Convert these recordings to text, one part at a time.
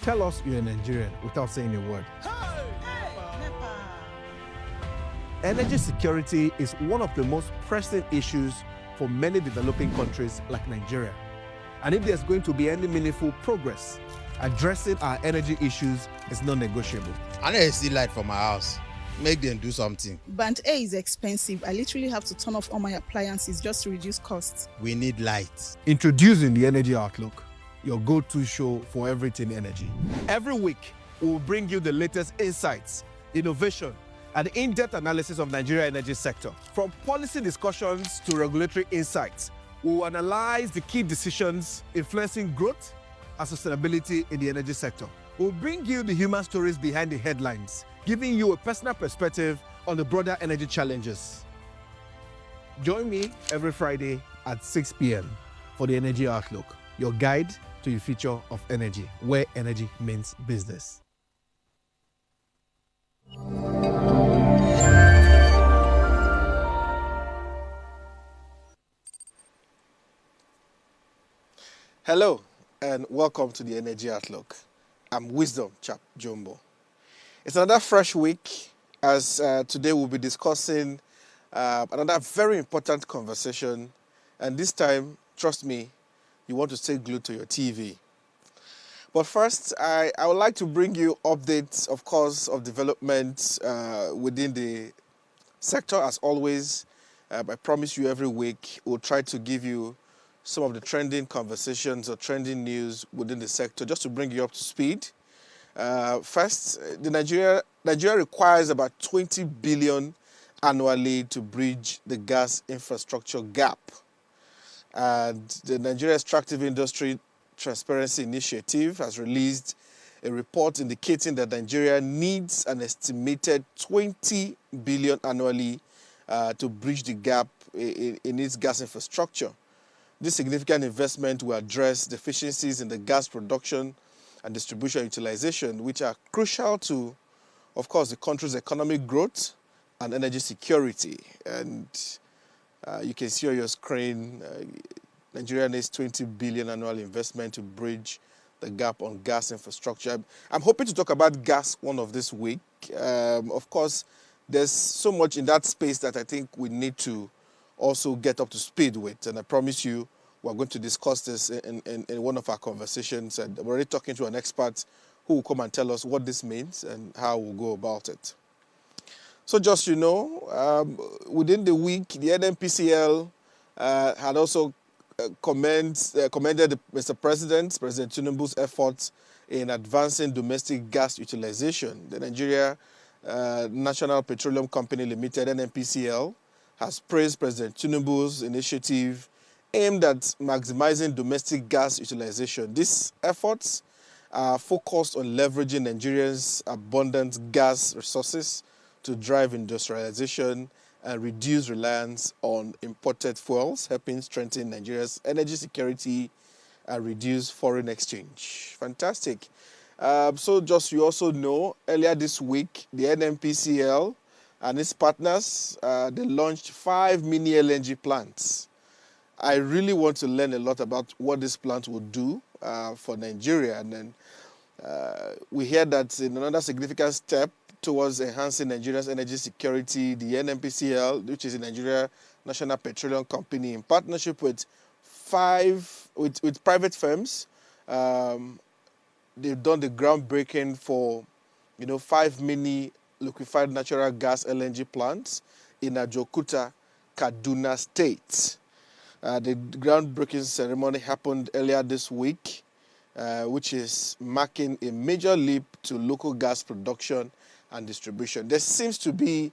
Tell us you're a Nigerian without saying a word. Energy security is one of the most pressing issues for many developing countries like Nigeria. And if there's going to be any meaningful progress, addressing our energy issues is non-negotiable. I need to see light for my house. Make them do something. Band A is expensive. I literally have to turn off all my appliances just to reduce costs. We need light. Introducing the Energy Outlook, your go-to show for everything energy. Every week, we will bring you the latest insights, innovation, and in-depth analysis of Nigeria's energy sector. From policy discussions to regulatory insights, we will analyze the key decisions influencing growth and sustainability in the energy sector. We'll bring you the human stories behind the headlines, giving you a personal perspective on the broader energy challenges. Join me every Friday at 6 p.m. for the Energy Outlook, your guide to the future of energy, where energy means business. Hello and welcome to the Energy Outlook. I'm Wisdom Chap Jumbo. It's another fresh week as today we'll be discussing another very important conversation, and this time, trust me, you want to stay glued to your TV. But first, I would like to bring you updates, of course, of developments within the sector. As always, I promise you every week we'll try to give you some of the trending conversations or trending news within the sector just to bring you up to speed. First, Nigeria requires about 20 billion annually to bridge the gas infrastructure gap. And the Nigeria Extractive Industry Transparency Initiative has released a report indicating that Nigeria needs an estimated 20 billion annually to bridge the gap in its gas infrastructure. This significant investment will address deficiencies in the gas production and distribution utilization, which are crucial to, of course, the country's economic growth and energy security. And you can see on your screen, Nigeria needs 20 billion annual investment to bridge the gap on gas infrastructure. I'm hoping to talk about gas one of this week. Of course, there's so much in that space that I think we need to also get up to speed with. And I promise you, we're going to discuss this in one of our conversations. And we're already talking to an expert who will come and tell us what this means and how we'll go about it. So just so you know, within the week, the NNPCL had also commended Mr. President Tinubu's efforts in advancing domestic gas utilization. The Nigeria National Petroleum Company Limited, NNPCL, has praised President Tinubu's initiative aimed at maximizing domestic gas utilization. These efforts are focused on leveraging Nigeria's abundant gas resources to drive industrialization and reduce reliance on imported fuels, helping strengthen Nigeria's energy security and reduce foreign exchange. Fantastic. So just you also know, earlier this week, the NNPCL and its partners, they launched 5 mini LNG plants. I really want to learn a lot about what this plant will do for Nigeria. And then we hear that in another significant step towards enhancing Nigeria's energy security, the NNPCL, which is the Nigeria National Petroleum Company, in partnership with private firms, they've done the groundbreaking for 5 mini liquefied natural gas LNG plants in Ajokuta, Kaduna State. The groundbreaking ceremony happened earlier this week, which is marking a major leap to local gas production and distribution. There seems to be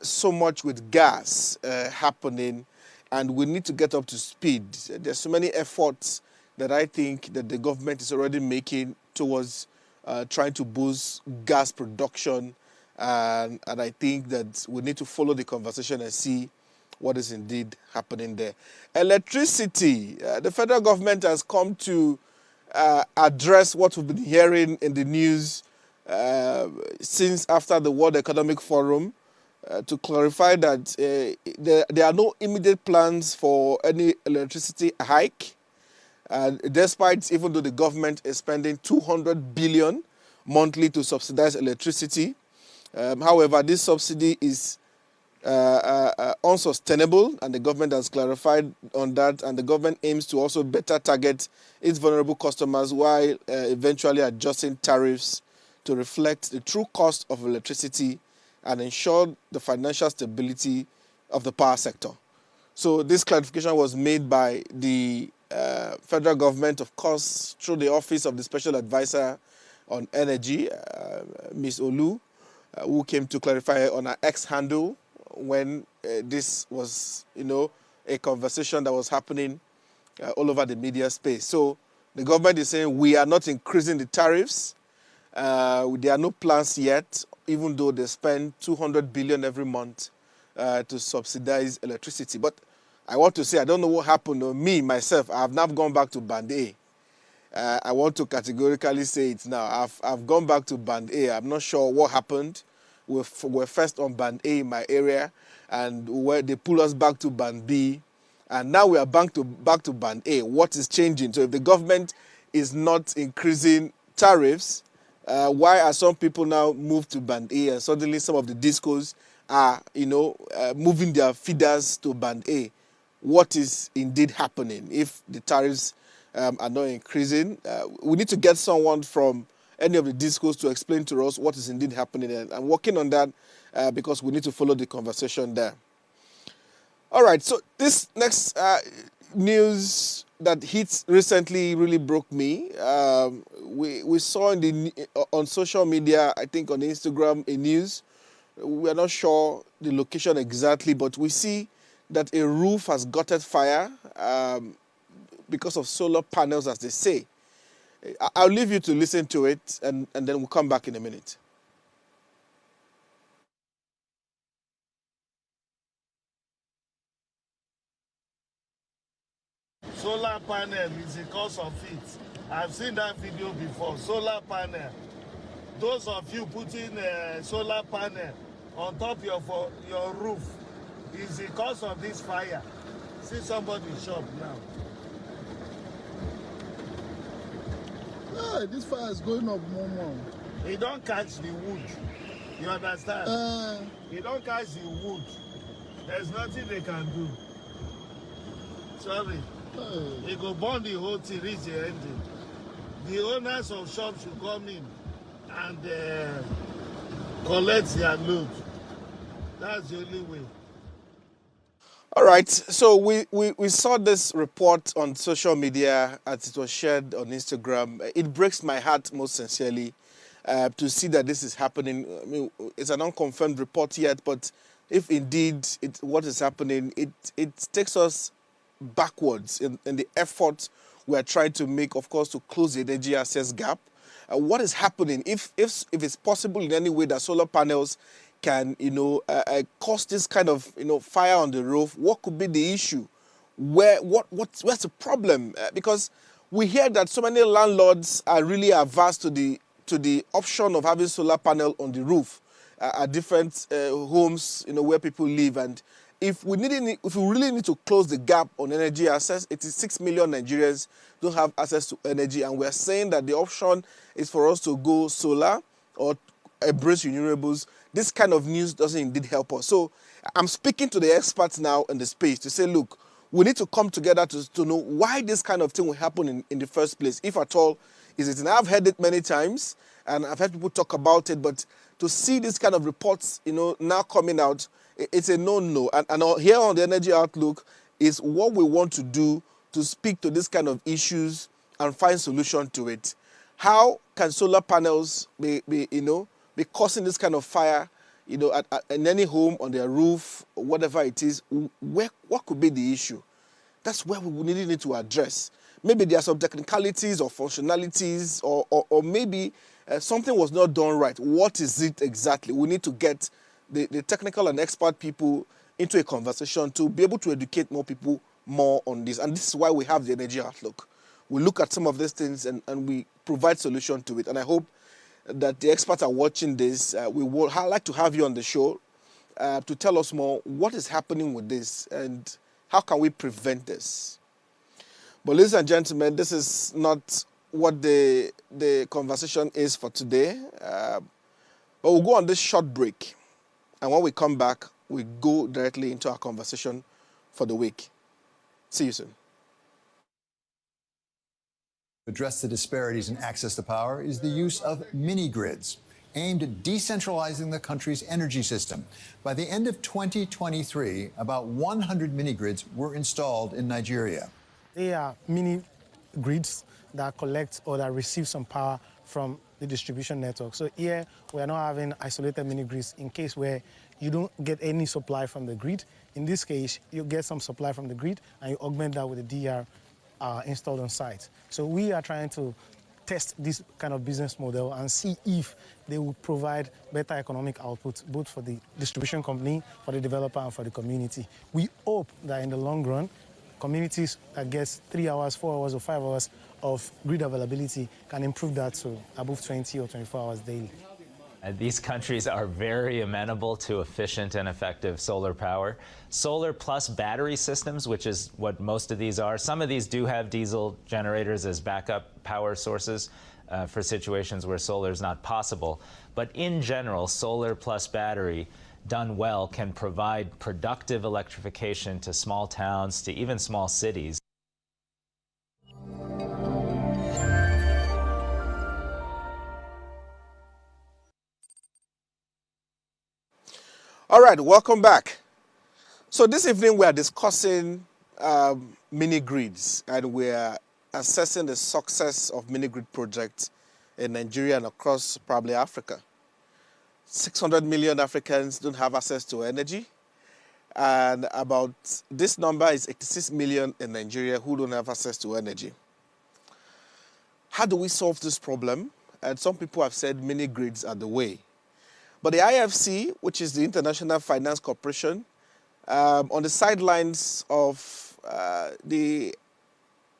so much with gas happening, and we need to get up to speed. There's so many efforts that I think that the government is already making towards trying to boost gas production, and I think that we need to follow the conversation and see what is indeed happening there. Electricity. The federal government has come to address what we've been hearing in the news since after the World Economic Forum, to clarify that there are no immediate plans for any electricity hike. Despite, even though the government is spending 200 billion monthly to subsidize electricity, however, this subsidy is unsustainable, and the government has clarified on that, and the government aims to also better target its vulnerable customers while eventually adjusting tariffs to reflect the true cost of electricity and ensure the financial stability of the power sector. So this clarification was made by the federal government, of course, through the Office of the Special Advisor on Energy, Ms. Olu, who came to clarify on her X handle when this was, a conversation that was happening all over the media space. So the government is saying we are not increasing the tariffs. There are no plans yet, even though they spend 200 billion every month to subsidize electricity. But I want to say, I don't know what happened. Me, myself, I have now gone back to Band A. I want to categorically say it now. I've gone back to Band A. I'm not sure what happened. We're first on Band A in my area, and where they pull us back to Band B, and now we are back to Band A. What is changing? So if the government is not increasing tariffs, why are some people now moved to Band A, and suddenly some of the discos are, moving their feeders to Band A? What is indeed happening if the tariffs are not increasing? We need to get someone from any of the discos to explain to us what is indeed happening. And I'm working on that because we need to follow the conversation there. All right, so this next news that hit recently really broke me. We saw on social media, I think on Instagram, a news. We are not sure the location exactly, but we see that a roof has gutted fire because of solar panels, as they say. I'll leave you to listen to it, and then we'll come back in a minute. Solar panel is the cause of it. I've seen that video before. Solar panel. Those of you putting a solar panel on top of your roof is the cause of this fire. See somebody shop now. Yeah, this fire is going up more. It don't catch the wood. You understand? It don't catch the wood. There's nothing they can do. Sorry. They go burn the whole thing, reach the ending. The owners of shops should come in and collect their load. That's the only way. All right, so we saw this report on social media as it was shared on Instagram. It breaks my heart most sincerely to see that this is happening. I mean, it's an unconfirmed report yet, but if indeed what is happening, it takes us backwards in the effort we are trying to make, of course, to close the energy access gap. What is happening? If it's possible in any way that solar panels can, cause this kind of, fire on the roof, what could be the issue? Where's the problem? Because we hear that so many landlords are really averse to the option of having solar panel on the roof at different homes, where people live. And if we really need to close the gap on energy access, 86 million Nigerians don't have access to energy, and we're saying that the option is for us to go solar or embrace renewables. This kind of news doesn't indeed help us. So I'm speaking to the experts now in the space to say, look, we need to come together to know why this kind of thing will happen in the first place, if at all is it. And I've heard it many times, and I've heard people talk about it, but to see this kind of reports, now coming out, it's a no-no. And here on the Energy Outlook is what we want to do to speak to this kind of issues and find solution to it. How can solar panels be causing this kind of fire, in any home, on their roof, or whatever it is? What could be the issue? That's where we really need to address. Maybe there are some technicalities or functionalities, or maybe something was not done right. What is it exactly? We need to get the technical and expert people into a conversation to be able to educate more people more on this. And this is why we have the Energy Outlook. We look at some of these things and we provide solution to it. And I hope that the experts are watching this. I'd like to have you on the show to tell us more what is happening with this and how can we prevent this. But ladies and gentlemen, this is not what the conversation is for today. But we'll go on this short break. And when we come back, we go directly into our conversation for the week. See you soon. To address the disparities in access to power is the use of mini-grids, aimed at decentralizing the country's energy system. By the end of 2023, about 100 mini-grids were installed in Nigeria. They are mini-grids that collect or that receive some power from the distribution network. So here, we are not having isolated mini-grids in case where you don't get any supply from the grid. In this case, you get some supply from the grid and you augment that with the DR installed on site. So we are trying to test this kind of business model and see if they will provide better economic output, both for the distribution company, for the developer, and for the community. We hope that in the long run, communities that get 3 hours, 4 hours, or 5 hours of grid availability can improve that to above 20 or 24 hours daily. These countries are very amenable to efficient and effective solar power. Solar plus battery systems, which is what most of these are. Some of these do have diesel generators as backup power sources for situations where solar is not possible. But in general, solar plus battery done well can provide productive electrification to small towns, to even small cities. All right, welcome back. So this evening we are discussing mini grids, and we are assessing the success of mini grid projects in Nigeria and across probably Africa. 600 million Africans don't have access to energy, and about this number is 86 million in Nigeria who don't have access to energy. How do we solve this problem? And some people have said mini grids are the way. But the IFC, which is the International Finance Corporation, on the sidelines of the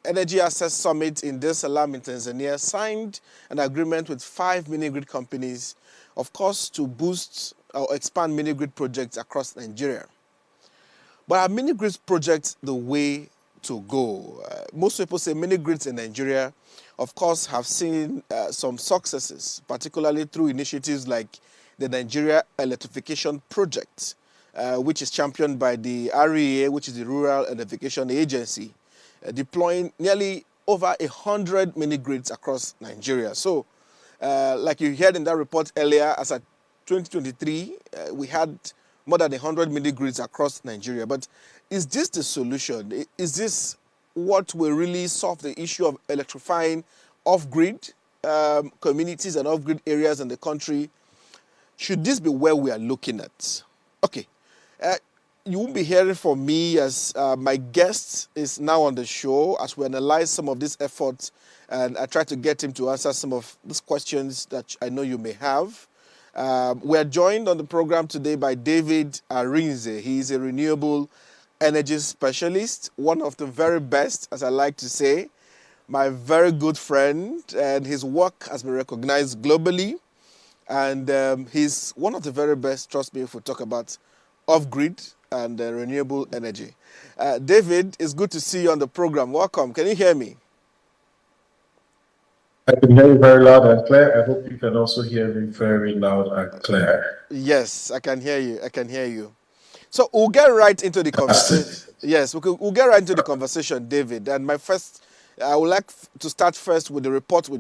Energy Access Summit in Dar es Salaam in Tanzania, signed an agreement with 5 mini-grid companies, of course, to boost or expand mini-grid projects across Nigeria. But are mini-grid projects the way to go? Most people say mini-grids in Nigeria, of course, have seen some successes, particularly through initiatives like the Nigeria Electrification Project, which is championed by the REA, which is the Rural Electrification Agency, deploying nearly over 100 mini-grids across Nigeria. So, like you heard in that report earlier, as at 2023, we had more than 100 mini-grids across Nigeria. But is this the solution? Is this what will really solve the issue of electrifying off-grid communities and off-grid areas in the country? Should this be where we are looking at? Okay, you won't be hearing from me as my guest is now on the show as we analyze some of these efforts, and I try to get him to answer some of these questions that I know you may have. We are joined on the program today by David Arinze. He is a renewable energy specialist, one of the very best, as I like to say, my very good friend, and his work has been recognized globally. And he's one of the very best, trust me, if we talk about off-grid and renewable energy. David, it's good to see you on the program. Welcome. Can you hear me? I can hear you very loud and clear. I hope you can also hear me very loud and clear. Yes, I can hear you. I can hear you. So we'll get right into the conversation. Yes, we'll get right into the conversation, David. And I would like to start first with the report with